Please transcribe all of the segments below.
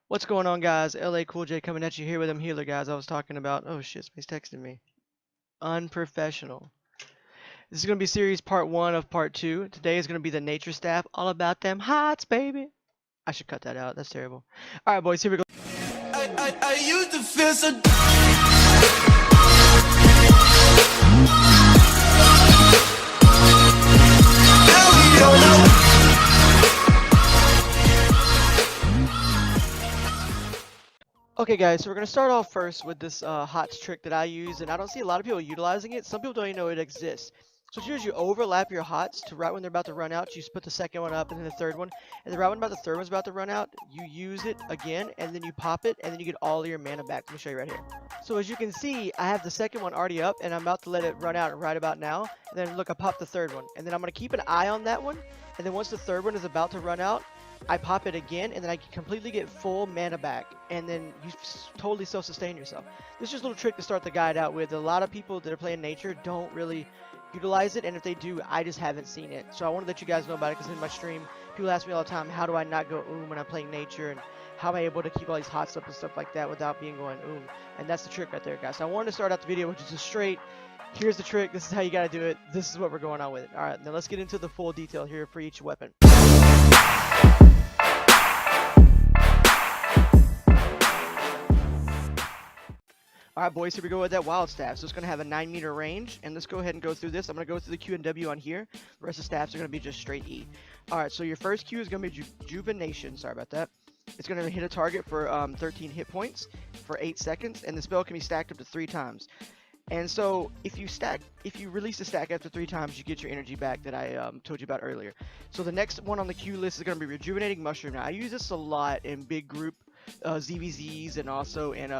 What's going on, guys? LA Cool J coming at you here with them healer guys I was talking about. Oh shit, somebody's texting me. Unprofessional. This is going to be series part 1 of part 2. Today is going to be the nature staff, all about them hots, baby. I should cut that out. That's terrible. Alright, boys, here we go. I used to feel so. Okay, guys, so we're going to start off first with this HOTS trick that I use, and I don't see a lot of people utilizing it. Some people don't even know it exists. So what you do is you overlap your HOTS to right when they're about to run out, you just put the second one up and then the third one. And then right when about the third one's about to run out, you use it again, and then you pop it, and then you get all of your mana back. Let me show you right here. So as you can see, I have the second one already up, and I'm about to let it run out right about now. And then look, I popped the third one. And then I'm going to keep an eye on that one, and then once the third one is about to run out, I pop it again, and then I completely get full mana back, and then you totally self-sustain yourself. This is just a little trick to start the guide out with. A lot of people that are playing nature don't really utilize it, and if they do, I just haven't seen it. So I want to let you guys know about it, because in my stream, people ask me all the time, how do I not go when I'm playing nature, and how am I able to keep all these hots up and stuff like that without being going and that's the trick right there, guys. So I wanted to start out the video with just a straight, here's the trick, this is how you got to do it, this is what we're going on with it. Alright, now let's get into the full detail here for each weapon. Alright, boys, here we go with that wild staff. So it's going to have a 9-meter range, and let's go ahead and go through this. I'm going to go through the Q and W on here. The rest of the staffs are going to be just straight E. Alright, so your first Q is going to be Juvenation. Sorry about that. It's going to hit a target for 13 hit points for 8 seconds, and the spell can be stacked up to 3 times. And so if you release the stack after 3 times, you get your energy back that I told you about earlier. So the next one on the Q list is going to be Rejuvenating Mushroom. Now, I use this a lot in big group ZVZs and also in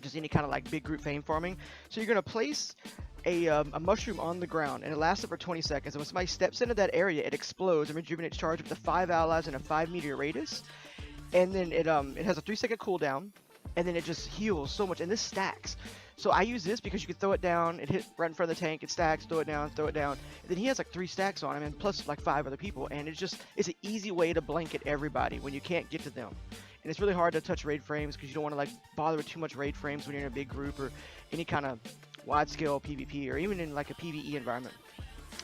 just any kind of like big group fame farming. So you're going to place a mushroom on the ground, and it lasts for 20 seconds. And when somebody steps into that area, it explodes and rejuvenates charge up to 5 allies in a 5-meter radius. And then it has a 3-second cooldown, and then it just heals so much. And this stacks. So I use this because you can throw it down, it hit right in front of the tank, it stacks, throw it down, and then he has like 3 stacks on him, and plus like 5 other people, and it's an easy way to blanket everybody when you can't get to them. And it's really hard to touch raid frames because you don't want to like bother with too much raid frames when you're in a big group or any kind of wide scale PvP or even in like a PvE environment.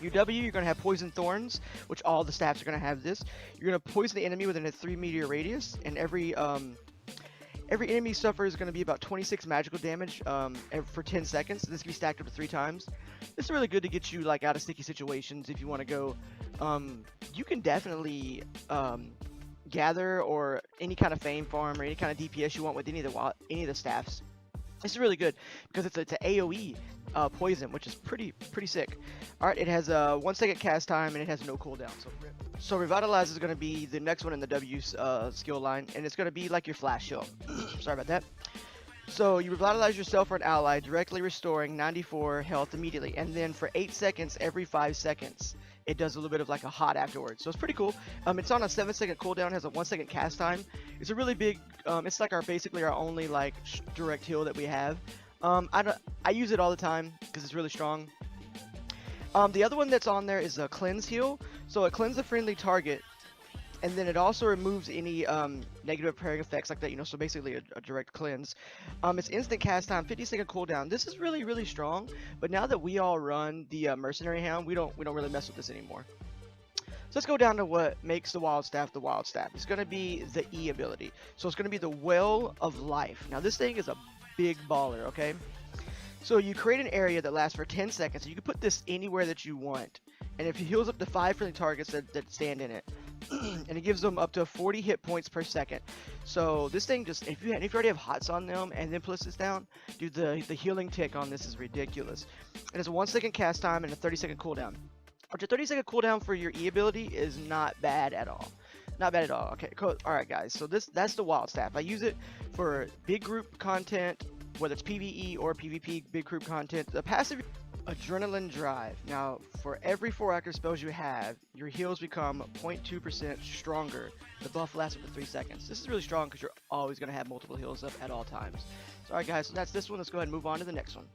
Your W, you're going to have Poison Thorns, which all the staffs are going to have this. You're going to poison the enemy within a 3-meter radius, and every enemy suffers is going to be about 26 magical damage for 10 seconds. This can be stacked up to 3 times. This is really good to get you like out of sticky situations if you want to go. You can definitely gather or any kind of fame farm or any kind of DPS you want with any of the staffs. This is really good because it's an AoE poison, which is pretty sick. Alright, it has a 1-second cast time and it has no cooldown. So Revitalize is going to be the next one in the W skill line, and it's going to be like your flash shield. Sorry about that. So you revitalize yourself or an ally, directly restoring 94 health immediately, and then for 8 seconds every 5 seconds it does a little bit of like a hot afterwards. So it's pretty cool. It's on a 7-second cooldown, has a 1-second cast time. It's a really big, it's like basically our only like direct heal that we have. I use it all the time because it's really strong. The other one that's on there is a cleanse heal. So it cleanses a friendly target, and then it also removes any negative pairing effects like that, you know, so basically a direct cleanse. It's instant cast time, 50-second cooldown. This is really strong, but now that we all run the Mercenary Hound, we don't really mess with this anymore. So let's go down to what makes the Wild Staff the Wild Staff. It's going to be the E ability. So it's going to be the Well of Life. Now this thing is a big baller, okay? So you create an area that lasts for 10 seconds. So you can put this anywhere that you want. And if it heals up to 5 friendly targets that stand in it. And it gives them up to 40 hit points per second. So this thing just, if you already have hots on them and then plus this down, dude, the healing tick on this is ridiculous. And it's a 1-second cast time and a 30-second cooldown. Which a 30-second cooldown for your E ability is not bad at all. Not bad at all. Okay, cool. Alright guys, so that's the Wild Staff. I use it for big group content, whether it's PvE or PvP big group content. The passive Adrenaline Drive. Now, for every 4 active spells you have, your heals become 0.2% stronger. The buff lasts for 3 seconds. This is really strong because you're always going to have multiple heals up at all times. So, alright guys, so that's this one. Let's go ahead and move on to the next one.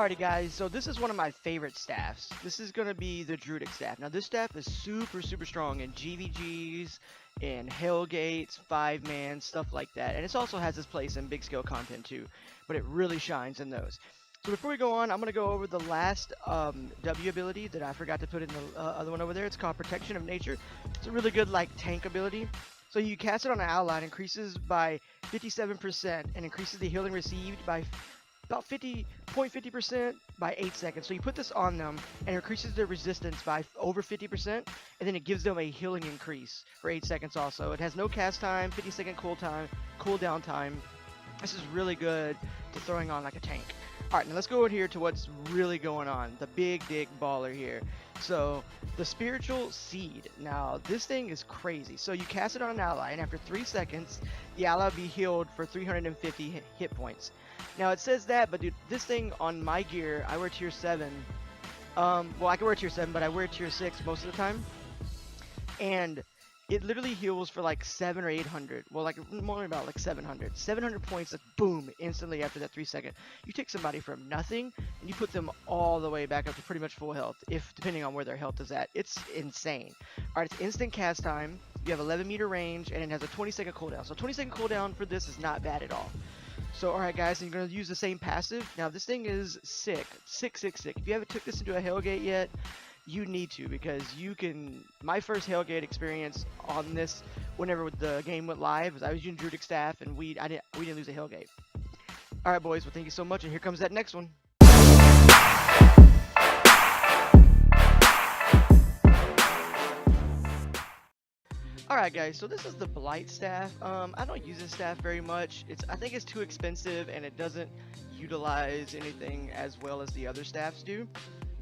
Alrighty guys, so this is one of my favorite staffs. This is going to be the Drude Staff. Now this staff is super strong in GVGs, in Hellgates, 5-man, stuff like that. And it also has its place in big scale content too, but it really shines in those. So before we go on, I'm going to go over the last W ability that I forgot to put in the other one over there. It's called Protection of Nature. It's a really good like tank ability. So you cast it on an ally, it increases by 57% and increases the healing received by about 50% by 8 seconds. So you put this on them and it increases their resistance by over 50%, and then it gives them a healing increase for 8 seconds also. It has no cast time, 50-second cooldown time. This is really good to throwing on like a tank. Alright, now let's go in here to what's really going on. The big dick baller here. So, the Spiritual Seed. Now, this thing is crazy. So, you cast it on an ally, and after 3 seconds, the ally will be healed for 350 hit points. Now, it says that, but dude, this thing on my gear, I wear tier 7. Well, I can wear tier 7, but I wear tier 6 most of the time. And it literally heals for like 700 or 800. Well, like more about like 700. 700 points, boom, instantly after that 3 second. You take somebody from nothing and you put them all the way back up to pretty much full health, if depending on where their health is at. It's insane. All right, it's instant cast time. You have 11 meter range and it has a 20-second cooldown. So 20-second cooldown for this is not bad at all. So alright guys, and you're going to use the same passive. Now this thing is sick. Sick. If you haven't took this into a Hellgate yet, you need to, because you can. My first Hellgate experience on this, whenever the game went live, was I was using Drude Staff, and we didn't lose a Hellgate. All right, boys. Well, thank you so much, and here comes that next one. All right, guys. So this is the Blight Staff. I don't use this staff very much. I think it's too expensive, and it doesn't utilize anything as well as the other staffs do.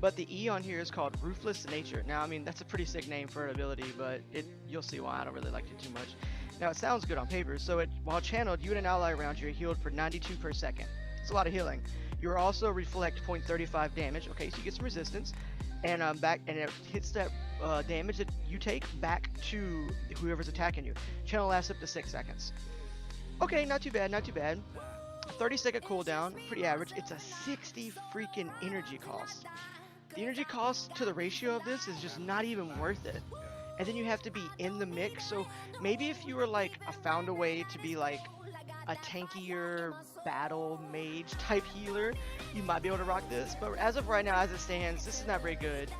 But the E on here is called Ruthless Nature. Now, I mean, that's a pretty sick name for an ability, but you'll see why I don't really like it too much. Now, it sounds good on paper. So, while channeled, you and an ally around you are healed for 92 per second. It's a lot of healing. You also reflect 0.35 damage. Okay, so you get some resistance, and it hits that damage that you take back to whoever's attacking you. Channel lasts up to 6 seconds. Okay, not too bad. 30-second cooldown, pretty average. It's a 60 freaking energy cost. The energy cost to the ratio of this is just not even worth it. And then you have to be in the mix. So maybe if you were like, I found a way to be like a tankier battle mage type healer, you might be able to rock this. But as of right now, as it stands, this is not very good.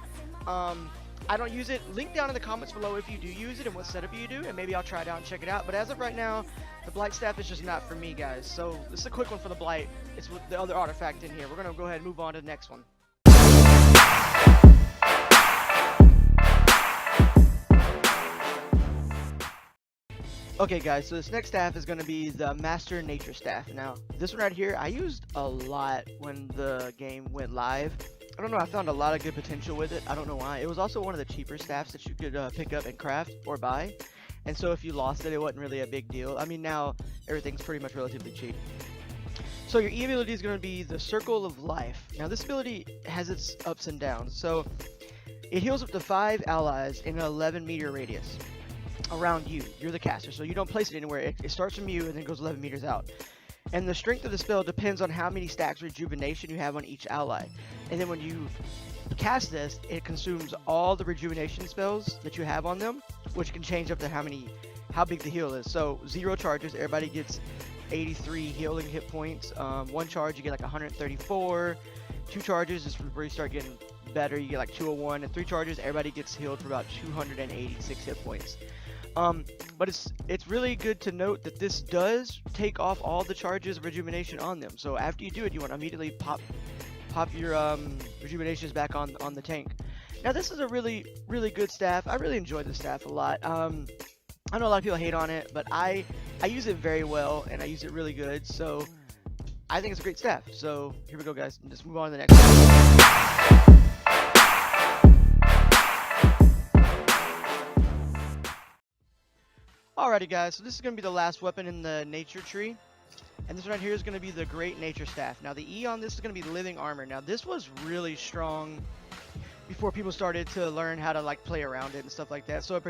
I don't use it. Link down in the comments below if you do use it and what setup you do, and maybe I'll try it out and check it out. But as of right now, the Blight Staff is just not for me, guys. So this is a quick one for the Blight. It's with the other artifact in here. We're gonna go ahead and move on to the next one. Okay guys, so this next staff is going to be the Master Nature Staff. Now, this one right here, I used a lot when the game went live. I don't know, I found a lot of good potential with it. I don't know why. It was also one of the cheaper staffs that you could pick up and craft or buy. And so if you lost it, it wasn't really a big deal. I mean, now everything's pretty much relatively cheap. So your E ability is going to be the Circle of Life. Now this ability has its ups and downs. So it heals up to 5 allies in an 11 meter radius around you. You're the caster, so you don't place it anywhere. It starts from you and then goes 11 meters out. And the strength of the spell depends on how many stacks of rejuvenation you have on each ally. And then when you cast this, it consumes all the rejuvenation spells that you have on them, which can change up to how big the heal is. So 0 charges, everybody gets 83 healing hit points. 1 charge, you get like 134. 2 charges is where you start getting better, you get like 201. And 3 charges, everybody gets healed for about 286 hit points. But it's really good to note that this does take off all the charges of rejuvenation on them. So after you do it, you want to immediately pop your rejuvenations back on the tank. Now this is a really good staff. I really enjoy this staff a lot. I know a lot of people hate on it, but I use it very well and I use it really good. So I think it's a great staff. So here we go, guys. Let's move on to the next one. Alrighty guys, so this is going to be the last weapon in the nature tree. And this one right here is going to be the Great Nature Staff. Now the E on this is going to be Living Armor. Now this was really strong before people started to learn how to like play around it and stuff like that. So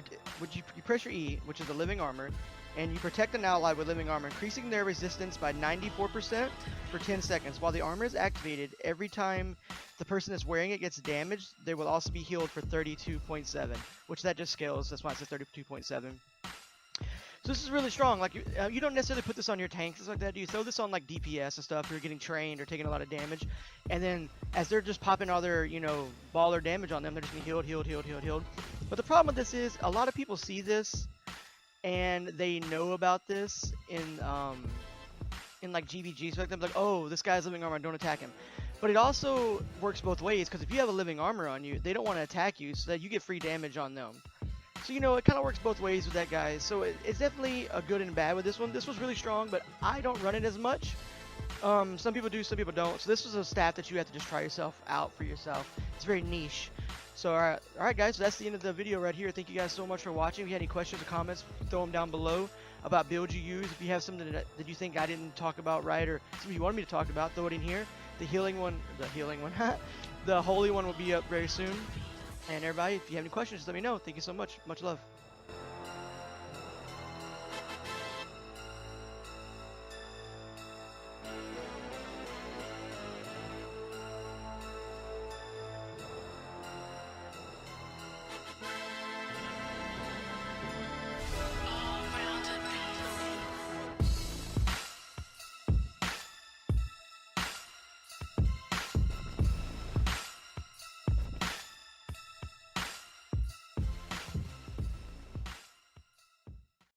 you press your E, which is the Living Armor, and you protect an ally with living armor, increasing their resistance by 94% for 10 seconds. While the armor is activated, every time the person that's wearing it gets damaged, they will also be healed for 32.7, which that just scales. That's why it says 32.7. So this is really strong. Like you don't necessarily put this on your tanks like that. You throw this on like DPS and stuff who are getting trained or taking a lot of damage, and then as they're just popping all their baller damage on them, they're just getting healed. But the problem with this is a lot of people see this and they know about this in like GVG, so like they're like, oh, this guy's living armor, don't attack him. But it also works both ways, because if you have a living armor on you, they don't want to attack you, so that you get free damage on them. So it kind of works both ways with that, guys. So it's definitely a good and bad with this one. This was really strong, but I don't run it as much. Some people do, some people don't. So this was a staff that you have to just try yourself out for yourself. It's very niche. So all right, guys. So that's the end of the video right here. Thank you guys so much for watching. If you had any questions or comments, throw them down below about builds you use. If you have something that you think I didn't talk about right, or something you wanted me to talk about, throw it in here. The holy one will be up very soon. And everybody, if you have any questions, just let me know. Thank you so much. Much love.